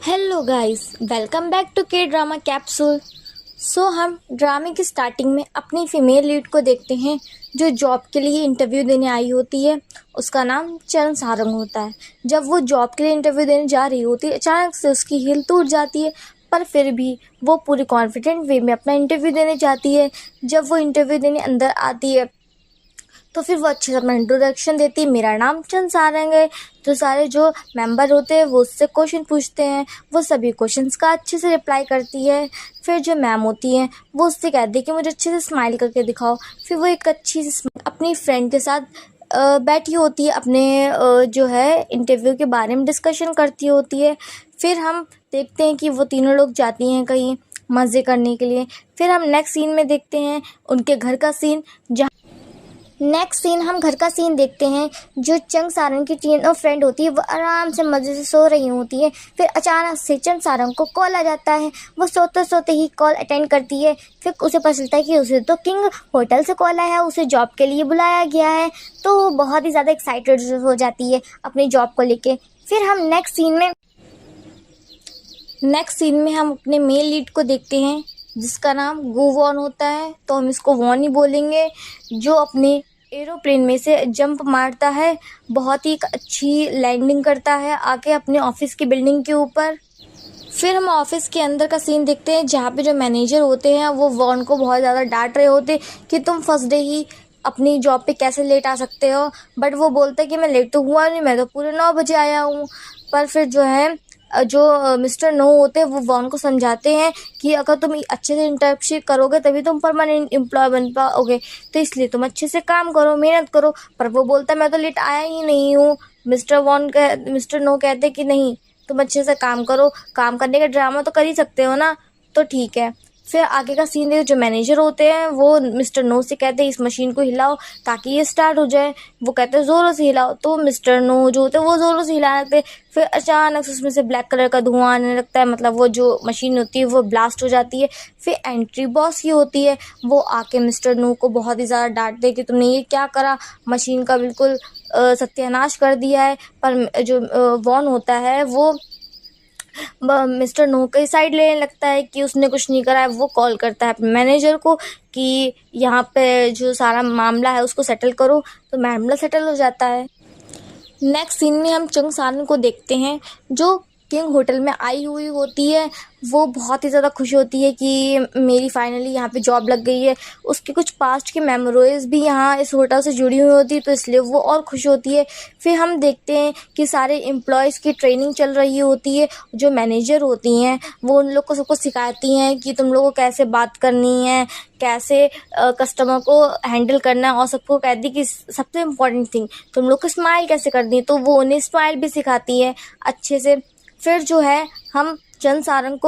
Hello guys, welcome back to K drama capsule. हम ड्रामे की स्टार्टिंग में अपनी फीमेल लीड को देखते हैं जो जॉब के लिए इंटरव्यू देने आई होती है। उसका नाम चरण सारंग होता है। जब वो जॉब के लिए इंटरव्यू देने जा रही होती है, अचानक से उसकी हील टूट जाती है, पर फिर भी वो पूरी कॉन्फिडेंट वे में अपना इंटरव्यू देने जाती है। जब वो इंटरव्यू देने अंदर आती है तो फिर वो अच्छे से अपना इंट्रोडक्शन देती है, मेरा नाम चंद सारंग है। तो सारे जो मेंबर होते हैं वो उससे क्वेश्चन पूछते हैं, वो सभी क्वेश्चंस का अच्छे से रिप्लाई करती है। फिर जो मैम होती हैं वो उससे कहती है कि मुझे अच्छे से स्माइल करके दिखाओ। फिर वो एक अच्छी सी अपनी फ्रेंड के साथ बैठी होती है, अपने जो है इंटरव्यू के बारे में डिस्कशन करती होती है। फिर हम देखते हैं कि वो तीनों लोग जाती हैं कहीं मज़े करने के लिए। फिर हम नेक्स्ट सीन में देखते हैं उनके घर का सीन। हम घर का सीन देखते हैं। जो चंग सारंग की तीनों फ्रेंड होती है वो आराम से मज़े से सो रही होती है। फिर अचानक से चंग सारंग को कॉल आ जाता है। वो सोते सोते ही कॉल अटेंड करती है। फिर उसे पता चलता है कि उसे तो किंग होटल से कॉल आया है, उसे जॉब के लिए बुलाया गया है। तो वो बहुत ही ज़्यादा एक्साइटेड हो जाती है अपनी जॉब को लेके। फिर हम नेक्स्ट सीन में हम अपने मेल लीड को देखते हैं जिसका नाम गो वॉन होता है, तो हम इसको वॉन ही बोलेंगे। जो अपने एरोप्लेन में से जंप मारता है, बहुत ही अच्छी लैंडिंग करता है आके अपने ऑफिस की बिल्डिंग के ऊपर। फिर हम ऑफिस के अंदर का सीन देखते हैं जहाँ पे जो मैनेजर होते हैं वो वॉन को बहुत ज़्यादा डांट रहे होते कि तुम फर्स्ट डे ही अपनी जॉब पे कैसे लेट आ सकते हो। बट वो बोलते हैं कि मैं लेट तो हुआ नहीं, मैं तो पूरे 9 बजे आया हूँ। पर फिर जो है मिस्टर नो होते हैं वो वॉन को समझाते हैं कि अगर तुम अच्छे से इंटर्नशिप करोगे तभी तुम परमानेंट एम्प्लॉय बन पाओगे, तो इसलिए तुम अच्छे से काम करो, मेहनत करो। पर वो बोलता है मैं तो लेट आया ही नहीं हूँ। मिस्टर नो कहते कि नहीं, तुम अच्छे से काम करो, काम करने का ड्रामा तो कर ही सकते हो ना, तो ठीक है। फिर आगे का सीन देखो, जो मैनेजर होते हैं वो मिस्टर नो से कहते हैं इस मशीन को हिलाओ ताकि ये स्टार्ट हो जाए। वो कहते हैं ज़ोरों से हिलाओ, तो मिस्टर नो जो होते हैं वो ज़ोरों से हिलाने लगते हैं। फिर अचानक से उसमें से ब्लैक कलर का धुआं आने लगता है, मतलब वो जो मशीन होती है वो ब्लास्ट हो जाती है। फिर एंट्री बॉस ही होती है, वो आके मिस्टर नो को बहुत ही ज़्यादा डांटते कि तुमने ये क्या करा, मशीन का बिल्कुल सत्यानाश कर दिया है। पर जो वॉन होता है वो मिस्टर नो की साइड लेने लगता है कि उसने कुछ नहीं करा है। वो कॉल करता है अपने मैनेजर को कि यहाँ पे जो सारा मामला है उसको सेटल करो, तो मामला सेटल हो जाता है। नेक्स्ट सीन में हम चंग सारंग को देखते हैं जो किंग होटल में आई हुई होती है। वो बहुत ही ज़्यादा खुश होती है कि मेरी फाइनली यहाँ पे जॉब लग गई है। उसके कुछ पास्ट की मेमोरीज भी यहाँ इस होटल से जुड़ी हुई होती है, तो इसलिए वो और खुश होती है। फिर हम देखते हैं कि सारे एम्प्लॉयज़ की ट्रेनिंग चल रही होती है। जो मैनेजर होती हैं वो उन लोग को सबको सिखाती हैं कि तुम लोगों को कैसे बात करनी है, कैसे कस्टमर को हैंडल करना है, और सबको कहती कि सबसे इम्पॉर्टेंट थिंग तुम लोग को स्माइल कैसे करनी है, तो वो उन्हें स्माइल भी सिखाती है अच्छे से। फिर जो है हम चंद सारंग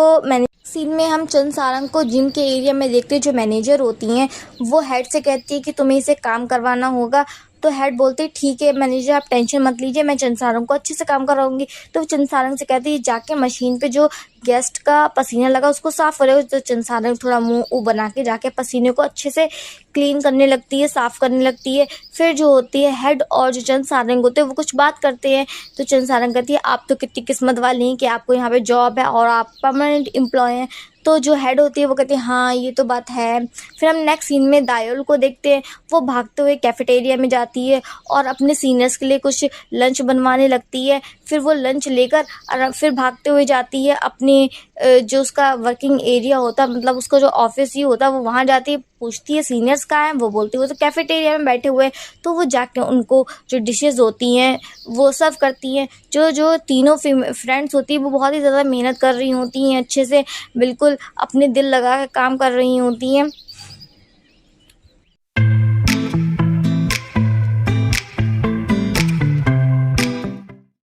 को जिम के एरिया में देखते हैं। जो मैनेजर होती हैं वो हेड से कहती है कि तुम्हें इसे काम करवाना होगा, तो हेड बोलते हैं ठीक है मैनेजर, आप टेंशन मत लीजिए, मैं चंद सारंग को अच्छे से काम कराऊंगी। तो चंद सारंग से कहती है जाके मशीन पे जो गेस्ट का पसीना लगा उसको साफ़ करेगा। तो चंद सारंग थोड़ा मुंह बना के जाके पसीने को अच्छे से क्लीन करने लगती है, साफ़ करने लगती है। फिर जो होती है हेड और जो चंद सारंग होते हैं वो कुछ बात करते हैं। तो चंद सारंग कहती है आप तो कितनी किस्मत वाली हैं कि आपको यहाँ पे जॉब है और आप परमानेंट एम्प्लॉय हैं। तो जो हेड होती है वो कहती है हाँ ये तो बात है। फिर हम नेक्स्ट सीन में दायोल को देखते हैं। वो भागते हुए कैफेटेरिया में जाती है और अपने सीनियर्स के लिए कुछ लंच बनवाने लगती है। फिर वो लंच लेकर फिर भागते हुए जाती है अपनी जो उसका वर्किंग एरिया होता है, मतलब उसका जो ऑफिस ही होता है, वो वहाँ जाती है, पूछती है सीनियर्स कहाँ हैं। वो बोलती है वो तो कैफेटेरिया में बैठे हुए हैं। तो वो जाके उनको जो डिशेस होती हैं वो सर्व करती हैं। जो तीनों फ्रेंड्स होती हैं वो बहुत ही ज़्यादा मेहनत कर रही होती हैं, अच्छे से बिल्कुल अपने दिल लगा के काम कर रही होती हैं।